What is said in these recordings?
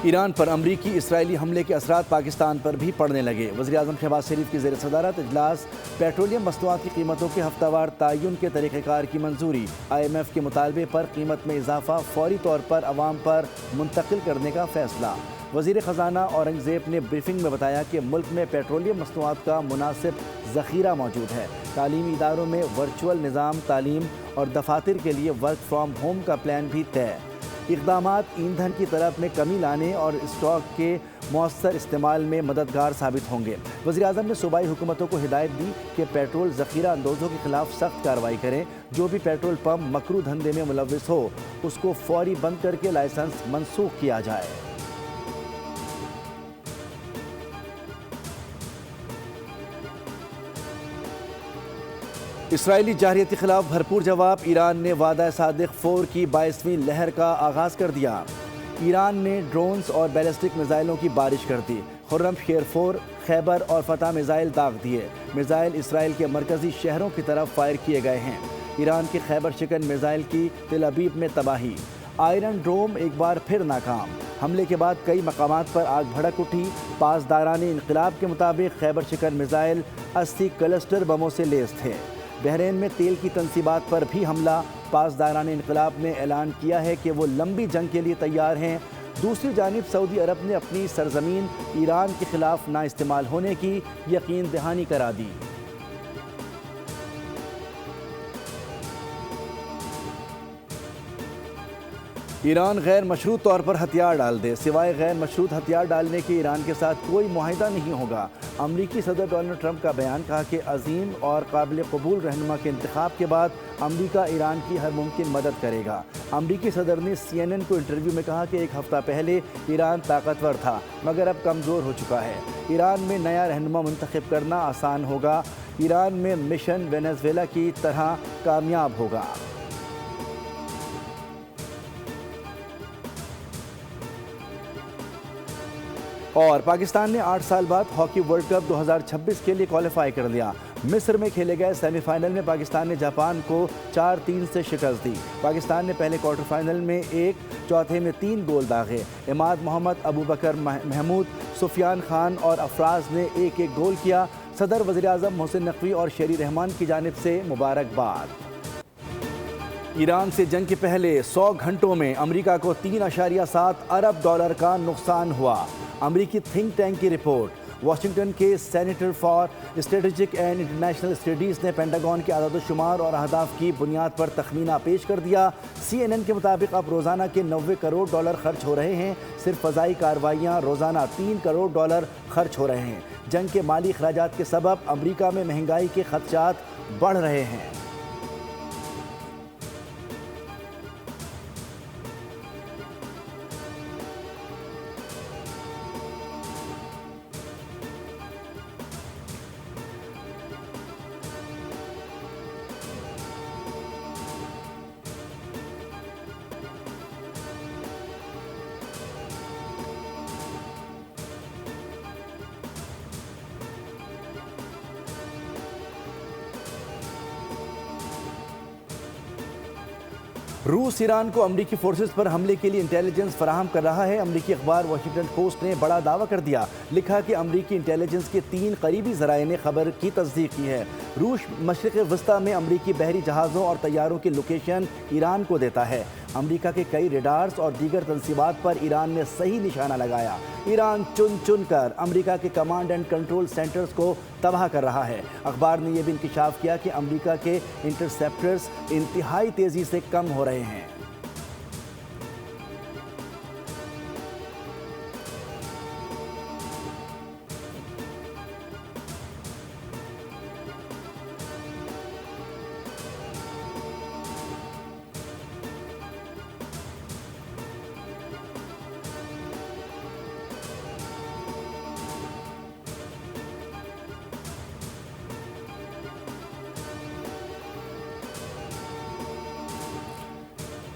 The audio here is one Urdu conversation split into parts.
ایران پر امریکی اسرائیلی حملے کے اثرات پاکستان پر بھی پڑنے لگے۔ وزیراعظم شہباز شریف کی زیر صدارت اجلاس، پیٹرولیم مصنوعات کی قیمتوں کے ہفتہ وار تعین کے طریقہ کار کی منظوری، IMF کے مطالبے پر قیمت میں اضافہ فوری طور پر عوام پر منتقل کرنے کا فیصلہ۔ وزیر خزانہ اورنگزیب نے بریفنگ میں بتایا کہ ملک میں پیٹرولیم مصنوعات کا مناسب ذخیرہ موجود ہے۔ تعلیمی اداروں میں ورچوئل نظام تعلیم اور دفاتر کے لیے ورک فرام ہوم کا پلان بھی طے۔ اقدامات ایندھن کی طلب میں کمی لانے اور اسٹاک کے مؤثر استعمال میں مددگار ثابت ہوں گے۔ وزیراعظم نے صوبائی حکومتوں کو ہدایت دی کہ پیٹرول ذخیرہ اندوزوں کے خلاف سخت کارروائی کریں۔ جو بھی پیٹرول پمپ مکروہ دھندے میں ملوث ہو اس کو فوری بند کر کے لائسنس منسوخ کیا جائے۔ اسرائیلی جارحیت کے خلاف بھرپور جواب، ایران نے وعدہ صادق 4 کی 22ویں لہر کا آغاز کر دیا۔ ایران نے ڈرونز اور بیلسٹک میزائلوں کی بارش کر دی۔ خرم شیر 4، خیبر اور فتح میزائل داغ دیے۔ میزائل اسرائیل کے مرکزی شہروں کی طرف فائر کیے گئے ہیں۔ ایران کے خیبر شکن میزائل کی تل ابیب میں تباہی۔ آئرن ڈوم ایک بار پھر ناکام۔ حملے کے بعد کئی مقامات پر آگ بھڑک اٹھی۔ پاسداران انقلاب کے مطابق خیبر شکن میزائل 80 کلسٹر بموں سے لیس تھے۔ بحرین میں تیل کی تنصیبات پر بھی حملہ۔ پاسداران انقلاب نے اعلان کیا ہے کہ وہ لمبی جنگ کے لیے تیار ہیں۔ دوسری جانب سعودی عرب نے اپنی سرزمین ایران کے خلاف نااستعمال ہونے کی یقین دہانی کرا دی۔ ایران غیر مشروط طور پر ہتھیار ڈال دے، سوائے غیر مشروط ہتھیار ڈالنے کے ایران کے ساتھ کوئی معاہدہ نہیں ہوگا۔ امریکی صدر ڈونلڈ ٹرمپ کا بیان، کہا کہ عظیم اور قابل قبول رہنما کے انتخاب کے بعد امریکہ ایران کی ہر ممکن مدد کرے گا۔ امریکی صدر نے CNN کو انٹرویو میں کہا کہ ایک ہفتہ پہلے ایران طاقتور تھا مگر اب کمزور ہو چکا ہے۔ ایران میں نیا رہنما منتخب کرنا آسان ہوگا۔ ایران میں مشن وینزویلا کی طرح کامیاب ہوگا۔ اور پاکستان نے 8 سال بعد ہاکی ورلڈ کپ 2026 کے لیے کوالیفائی کر لیا۔ مصر میں کھیلے گئے سیمی فائنل میں پاکستان نے جاپان کو 4-3 سے شکست دی۔ پاکستان نے پہلے کوارٹر فائنل میں 1، چوتھے میں 3 گول داغے۔ عماد محمد، ابوبکر محمود، سفیان خان اور افراز نے 1-1 گول کیا۔ صدر، وزیراعظم محسن نقوی اور شیری رحمان کی جانب سے مبارکباد۔ ایران سے جنگ کے پہلے 100 گھنٹوں میں امریکہ کو 3.7 ارب ڈالر کا نقصان ہوا۔ امریکی تھنک ٹینک کی رپورٹ۔ واشنگٹن کے centre for strategic and international studies نے پینٹاگون کے اعداد و شمار اور اہداف کی بنیاد پر تخمینہ پیش کر دیا۔ CNN کے مطابق اب روزانہ کے 90 کروڑ ڈالر خرچ ہو رہے ہیں۔ صرف فضائی کارروائیاں روزانہ 3 کروڑ ڈالر خرچ ہو رہے ہیں۔ جنگ کے مالی اخراجات کے سبب امریکہ میں مہنگائی کے خدشات بڑھ رہے ہیں۔ روس ایران کو امریکی فورسز پر حملے کے لیے انٹیلیجنس فراہم کر رہا ہے۔ امریکی اخبار واشنگٹن پوسٹ نے بڑا دعویٰ کر دیا۔ لکھا کہ امریکی انٹیلیجنس کے 3 قریبی ذرائع نے خبر کی تصدیق کی ہے۔ روس مشرق وسطیٰ میں امریکی بحری جہازوں اور طیاروں کی لوکیشن ایران کو دیتا ہے۔ امریکہ کے کئی ریڈارز اور دیگر تنصیبات پر ایران نے صحیح نشانہ لگایا۔ ایران چن چن کر امریکہ کے کمانڈ اینڈ کنٹرول سینٹرز کو تباہ کر رہا ہے۔ اخبار نے یہ بھی انکشاف کیا کہ امریکہ کے انٹرسیپٹرز انتہائی تیزی سے کم ہو رہے ہیں۔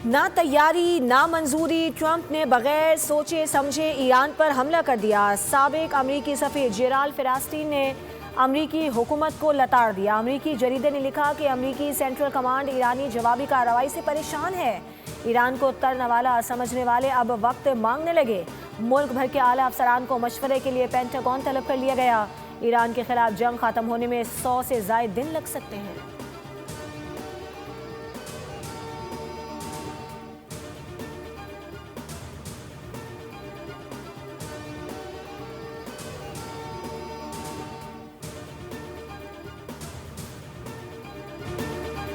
نہ تیاری نہ منظوری، ٹرمپ نے بغیر سوچے سمجھے ایران پر حملہ کر دیا۔ سابق امریکی سفیر جیرالڈ فراسٹین نے امریکی حکومت کو لتاڑ دیا۔ امریکی جریدے نے لکھا کہ امریکی سینٹرل کمانڈ ایرانی جوابی کارروائی سے پریشان ہے۔ ایران کو ترنوالا سمجھنے والے اب وقت مانگنے لگے۔ ملک بھر کے اعلیٰ افسران کو مشورے کے لیے پینٹاگون طلب کر لیا گیا۔ ایران کے خلاف جنگ ختم ہونے میں 100 سے زائد دن لگ سکتے ہیں۔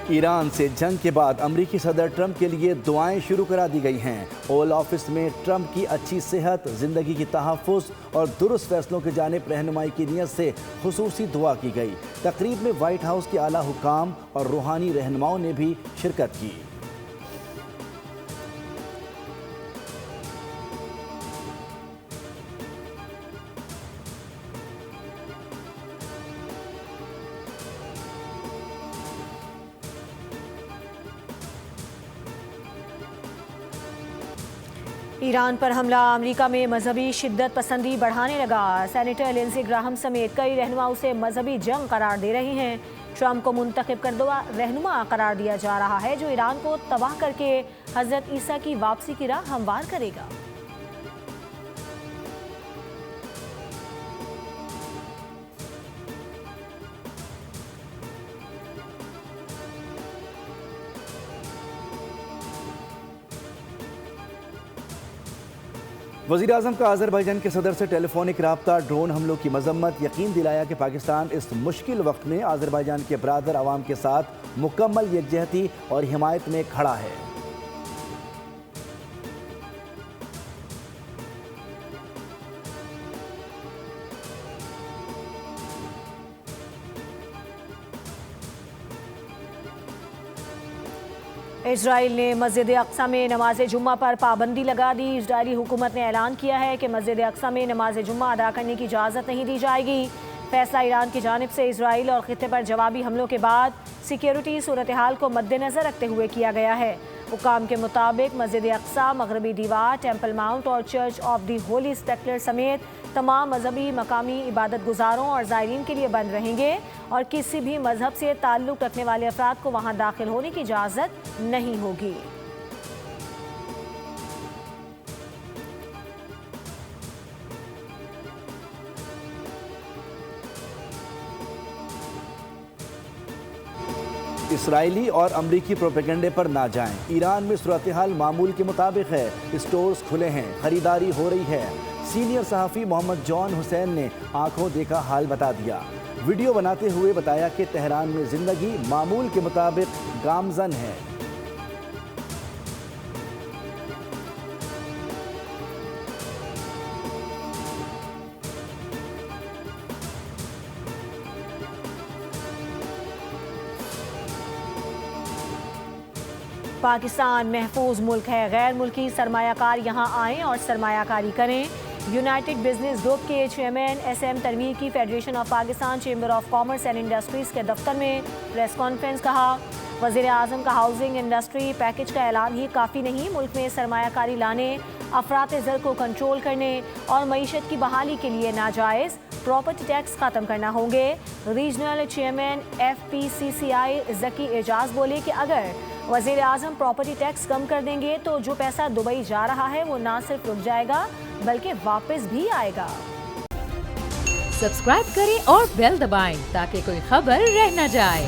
ایران سے جنگ کے بعد امریکی صدر ٹرمپ کے لیے دعائیں شروع کرا دی گئی ہیں۔ اوول آفس میں ٹرمپ کی اچھی صحت، زندگی کی تحفظ اور درست فیصلوں کی جانب رہنمائی کی نیت سے خصوصی دعا کی گئی۔ تقریب میں وائٹ ہاؤس کے اعلیٰ حکام اور روحانی رہنماؤں نے بھی شرکت کی۔ ایران پر حملہ امریکہ میں مذہبی شدت پسندی بڑھانے لگا۔ سینیٹر لنزی گراہم سمیت کئی رہنما اسے مذہبی جنگ قرار دے رہے ہیں۔ ٹرمپ کو منتخب کردہ رہنما قرار دیا جا رہا ہے جو ایران کو تباہ کر کے حضرت عیسیٰ کی واپسی کی راہ ہموار کرے گا۔ وزیراعظم کا آذربائیجان کے صدر سے ٹیلی فونک رابطہ ڈرون حملوں کی مذمت، یقین دلایا کہ پاکستان اس مشکل وقت میں آذربائیجان کے برادر عوام کے ساتھ مکمل یکجہتی اور حمایت میں کھڑا ہے۔ اسرائیل نے مسجد اقصی میں نماز جمعہ پر پابندی لگا دی۔ اسرائیلی حکومت نے اعلان کیا ہے کہ مسجد اقصی میں نماز جمعہ ادا کرنے کی اجازت نہیں دی جائے گی۔ فیصلہ ایران کی جانب سے اسرائیل اور خطے پر جوابی حملوں کے بعد سیکیورٹی صورتحال کو مد نظر رکھتے ہوئے کیا گیا ہے۔ حکام کے مطابق مسجد اقصی، مغربی دیوار، ٹیمپل ماؤنٹ اور چرچ آف دی ہولی سپیکٹر سمیت تمام مذہبی مقامی عبادت گزاروں اور زائرین کے لیے بند رہیں گے اور کسی بھی مذہب سے تعلق رکھنے والے افراد کو وہاں داخل ہونے کی اجازت نہیں ہوگی۔ اسرائیلی اور امریکی پروپیگنڈے پر نہ جائیں۔ ایران میں صورتحال معمول کے مطابق ہے، اسٹورز کھلے ہیں، خریداری ہو رہی ہے۔ سینئر صحافی محمد جان حسین نے آنکھوں دیکھا حال بتا دیا۔ ویڈیو بناتے ہوئے بتایا کہ تہران میں زندگی معمول کے مطابق گامزن ہے۔ پاکستان محفوظ ملک ہے، غیر ملکی سرمایہ کار یہاں آئیں اور سرمایہ کاری کریں۔ یونائٹڈ بزنس گروپ کے چیئرمین ایس ایم تنویر کی federation of Pakistan chamber of commerce and industries کے دفتر میں پریس کانفرنس۔ کہا وزیر اعظم کا ہاؤسنگ انڈسٹری پیکج کا اعلان ہی کافی نہیں، ملک میں سرمایہ کاری لانے، افراط زر کو کنٹرول کرنے اور معیشت کی بحالی کے لیے ناجائز پراپرٹی ٹیکس ختم کرنا ہوں گے۔ ریجنل چیئرمین ایف پی سی سی آئی ذکی اعجاز بولے کہ اگر وزیر اعظم پراپرٹی ٹیکس کم کر دیں گے تو جو پیسہ دبئی جا رہا ہے وہ نہ صرف رک جائے گا بلکہ واپس بھی آئے گا۔ سبسکرائب کریں اور بیل دبائیں تاکہ کوئی خبر رہ نہ جائے۔